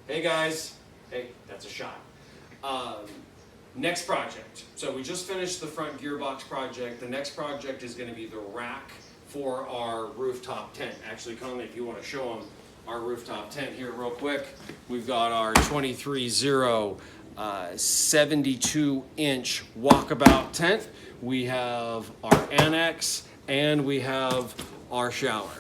Hey guys, hey, that's a shot. Next project. So we just finished the front gearbox project. The next project is going to be the rack for our rooftop tent. Actually, Conley, if you want to show them our rooftop tent here real quick. We've got our 23-0 72-inch walkabout tent. We have our annex and we have our shower.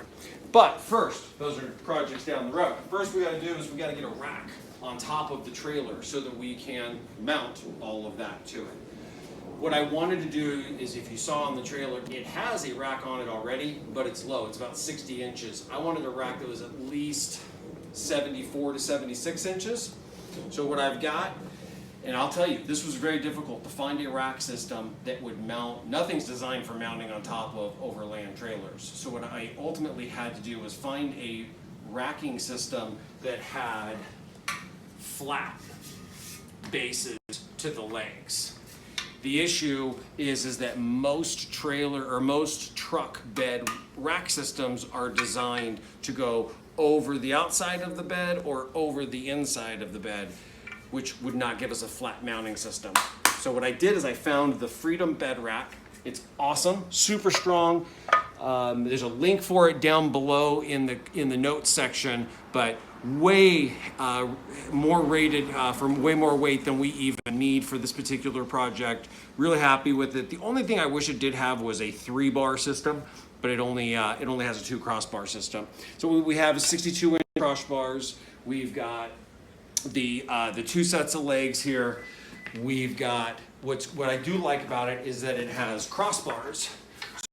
But first, those are projects down the road. First we got to do is we got to get a rack on top of the trailer so that we can mount all of that to it. What I wanted to do is, if you saw on the trailer, it has a rack on it already, but it's low. It's about 60 inches. I wanted a rack that was at least 74 to 76 inches. So what I've got, and I'll tell you, this was very difficult to find a rack system that would mount. Nothing's designed for mounting on top of overland trailers. So what I ultimately had to do was find a racking system that had flat bases to the legs. The issue is that most trailer or most truck bed rack systems are designed to go over the outside of the bed or over the inside of the bed, which would not give us a flat mounting system. So what I did is I found the Freedom bed rack. It's awesome, super strong. There's a link for it down below in the notes section, but way more rated for way more weight than we even need for this particular project. Really happy with it. The only thing I wish it did have was a 3-bar system, but it only has a 2 crossbar system. So we have 62-inch crossbars. We've got the 2 sets of legs here. We've got what I do like about it is that it has crossbars.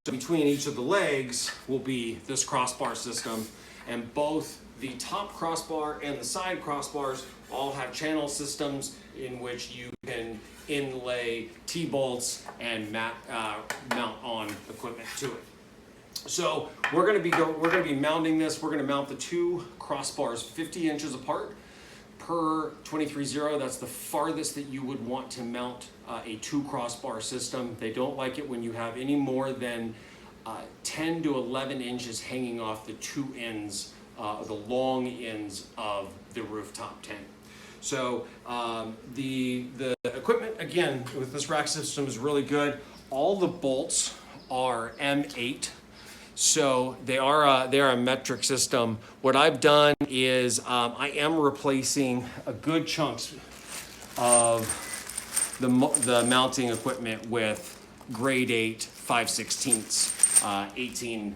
So between each of the legs will be this crossbar system, and both the top crossbar and the side crossbars all have channel systems in which you can inlay T-bolts and mount on equipment to it. So we're going to be mounting this. We're going to mount the 2 crossbars 50 inches apart per 23-0. That's the farthest that you would want to mount a 2 crossbar system. They don't like it when you have any more than 10 to 11 inches hanging off the 2 ends, the long ends of the rooftop tent. So the equipment, again, with this rack system is really good. All the bolts are M8. So they are a metric system. What I've done is I am replacing a good chunks of the mounting equipment with grade 8 5/16 18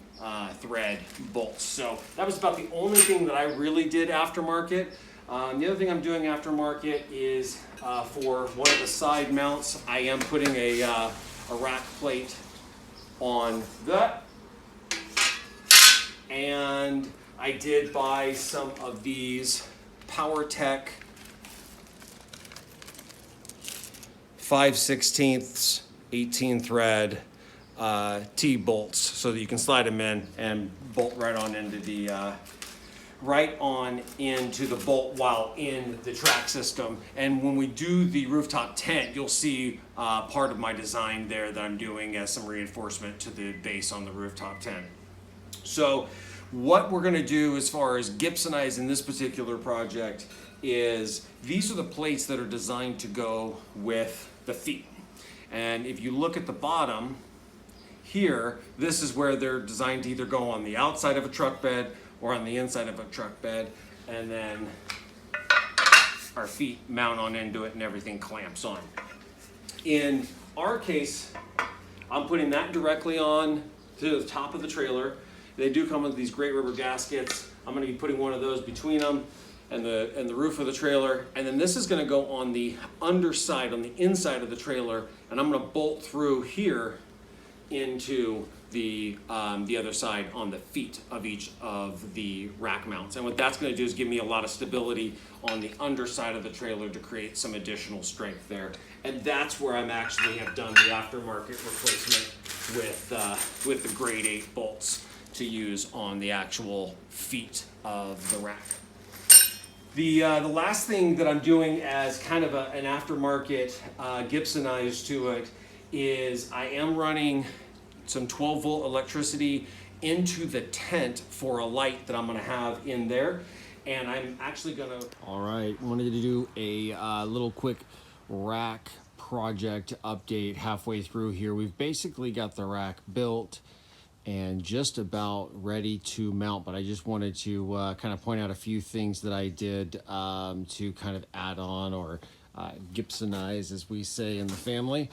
thread bolts. So that was about the only thing that I really did aftermarket. The other thing I'm doing aftermarket is for one of the side mounts, I am putting a rack plate on that. And I did buy some of these PowerTech 5/16 18 thread T-bolts so that you can slide them in and bolt right on into the bolt while in the track system. And when we do the rooftop tent, you'll see part of my design there that I'm doing as some reinforcement to the base on the rooftop tent. So what we're going to do as far as Gibson'izing this particular project is these are the plates that are designed to go with the feet. And if you look at the bottom here, this is where they're designed to either go on the outside of a truck bed or on the inside of a truck bed. And then our feet mount on into it and everything clamps on. In our case, I'm putting that directly on to the top of the trailer. They do come with these great rubber gaskets. I'm going to be putting one of those between them and the roof of the trailer. And then this is going to go on the underside, on the inside of the trailer. And I'm going to bolt through here into the other side on the feet of each of the rack mounts. And what that's going to do is give me a lot of stability on the underside of the trailer to create some additional strength there. And that's where I'm actually have done the aftermarket replacement with the grade 8 bolts to use on the actual feet of the rack. The last thing that I'm doing as kind of an aftermarket Gibsonized to it is I am running some 12-volt electricity into the tent for a light that I'm going to have in there. And I'm actually gonna... All right, wanted to do a little quick rack project update halfway through here. We've basically got the rack built and just about ready to mount, but I just wanted to kind of point out a few things that I did to kind of add on or Gibsonize, as we say in the family,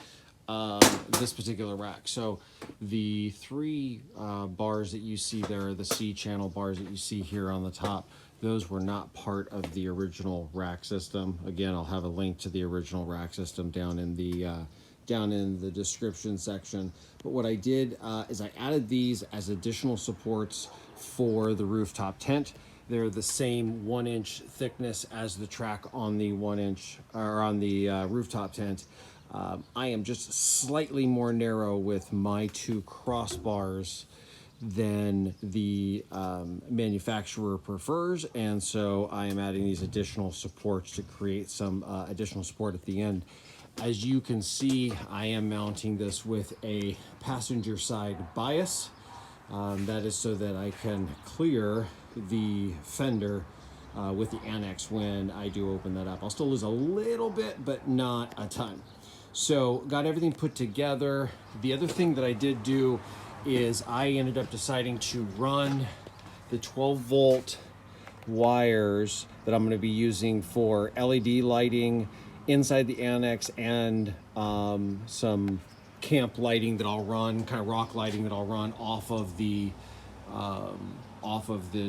this particular rack. So the three bars that you see there, the C channel bars that you see here on the top, those were not part of the original rack system. Again, I'll have a link to the original rack system down in the description section. But what I did is I added these as additional supports for the rooftop tent. They're the same 1-inch thickness as the track on the 1-inch or on the rooftop tent. I am just slightly more narrow with my two crossbars than the manufacturer prefers, and so I am adding these additional supports to create some additional support at the end. As you can see, I am mounting this with a passenger side bias. That is so that I can clear the fender with the Annex when I do open that up. I'll still lose a little bit, but not a ton. So got everything put together. The other thing that I did do is I ended up deciding to run the 12-volt wires that I'm going to be using for LED lighting inside the Annex and some camp lighting that I'll run, kind of rock lighting that I'll run off of the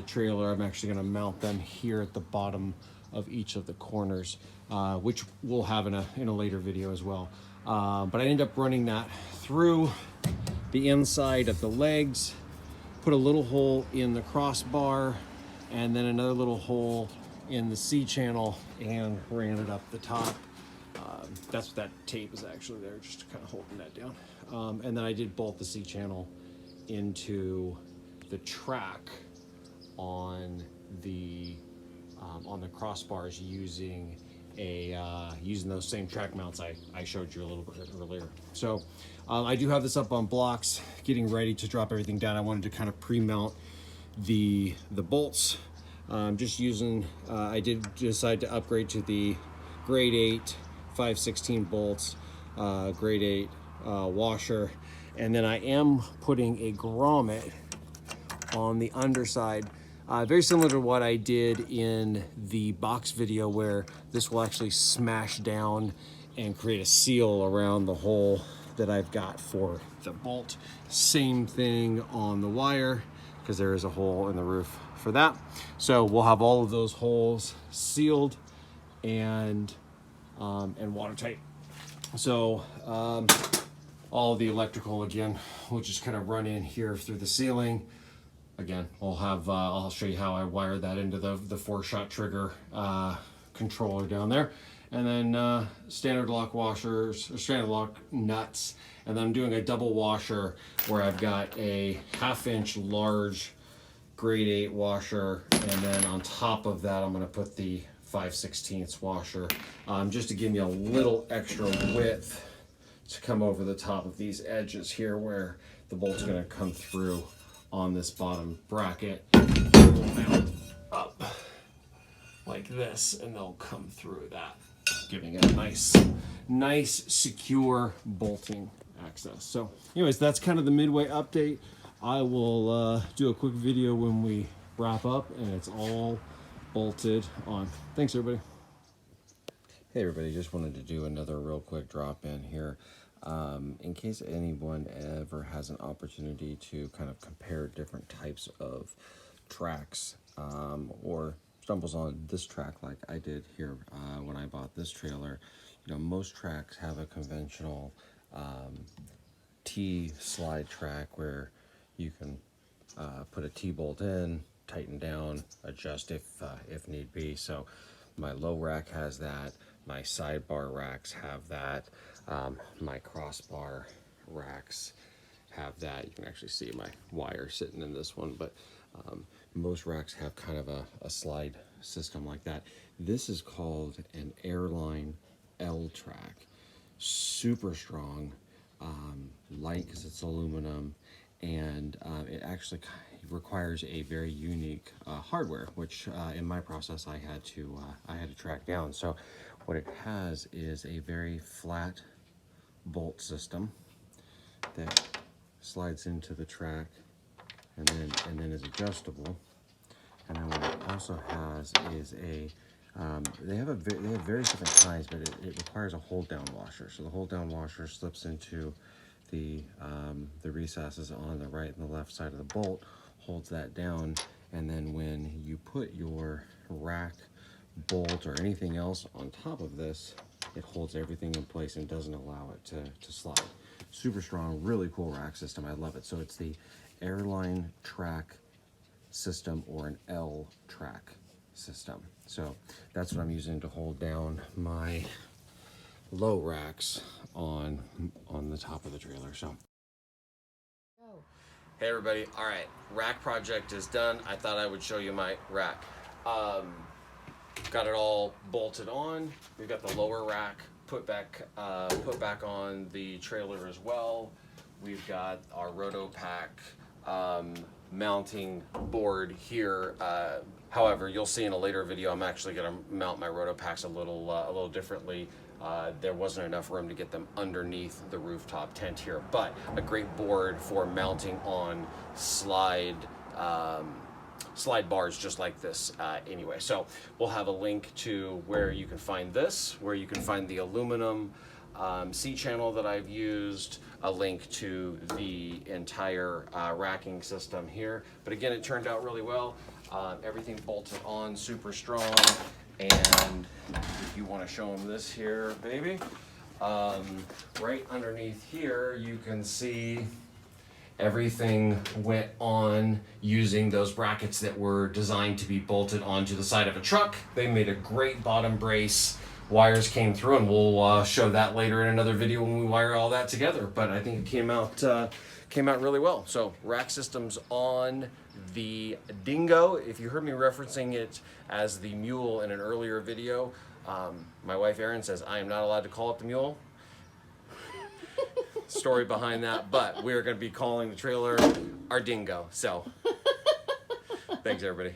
trailer. I'm actually going to mount them here at the bottom of each of the corners, which we'll have in a later video as well. But I ended up running that through the inside of the legs, put a little hole in the crossbar, and then another little hole in the C channel, and ran it up the top. That's what that tape is actually there, just kind of holding that down. And then I did bolt the C channel into the track on the crossbars using using those same track mounts I showed you a little bit earlier. So I do have this up on blocks, getting ready to drop everything down. I wanted to kind of pre-mount the bolts. Just using, I did decide to upgrade to the grade 8 5/16 bolts, grade 8 washer, and then I am putting a grommet on the underside. Very similar to what I did in the box video, where this will actually smash down and create a seal around the hole that I've got for the bolt. Same thing on the wire, because there is a hole in the roof for that. So we'll have all of those holes sealed and watertight. So all of the electrical, again, we'll just kind of run in here through the ceiling. Again, we'll have, I'll show you how I wired that into the 4-shot trigger controller down there. And then standard lock washers, or standard lock nuts. And then I'm doing a double washer where I've got a 1/2-inch large grade 8 washer. And then on top of that, I'm gonna put the 5/16 washer, just to give me a little extra width to come over the top of these edges here where the bolt's gonna come through on this bottom bracket. We'll mount up like this, and they'll come through that, giving it a nice secure bolting access. So anyways, that's kind of the midway update. I will do a quick video when we wrap up and it's all bolted on. Thanks, everybody. Hey everybody, just wanted to do another real quick drop in here. In case anyone ever has an opportunity to kind of compare different types of tracks, or stumbles on this track like I did here when I bought this trailer. You know, most tracks have a conventional T-slide track where you can put a T-bolt in, tighten down, adjust if need be. So my low rack has that, my sidebar racks have that, my crossbar racks have that. You can actually see my wire sitting in this one, but most racks have kind of a slide system like that. This is called an Airline L track. Super strong, light because it's aluminum, and it actually requires a very unique hardware, which in my process I had to track down. So what it has is a very flat bolt system that slides into the track and then is adjustable. And then what it also has is a they have various different kinds, but it requires a hold down washer. So the hold down washer slips into the recesses on the right and the left side of the bolt, holds that down, and then when you put your rack bolt or anything else on top of this, it holds everything in place and doesn't allow it to slide. Super strong, really cool rack system. I love it. So it's the airline track system or an L track system. So that's what I'm using to hold down my low racks on the top of the trailer. So hey everybody, all right, rack project is done. I thought I would show you my rack. Got it all bolted on. We've got the lower rack put back on the trailer as well. We've got our RotoPack mounting board here. However, you'll see in a later video, I'm actually going to mount my RotoPacks a little differently. There wasn't enough room to get them underneath the rooftop tent here, but a great board for mounting on slide bars just like this anyway. So we'll have a link to where you can find this, where you can find the aluminum C-channel that I've used, a link to the entire racking system here. But again, it turned out really well. Everything bolted on super strong. And if you want to show them this here, baby, right underneath here, you can see everything went on using those brackets that were designed to be bolted onto the side of a truck. They made a great bottom brace. Wires came through, and we'll show that later in another video when we wire all that together. But I think it came out really well. So rack systems on the Dingo. If you heard me referencing it as the Mule in an earlier video, my wife Erin says I am not allowed to call it the Mule. Story behind that, but we're going to be calling the trailer our Dingo. So thanks everybody.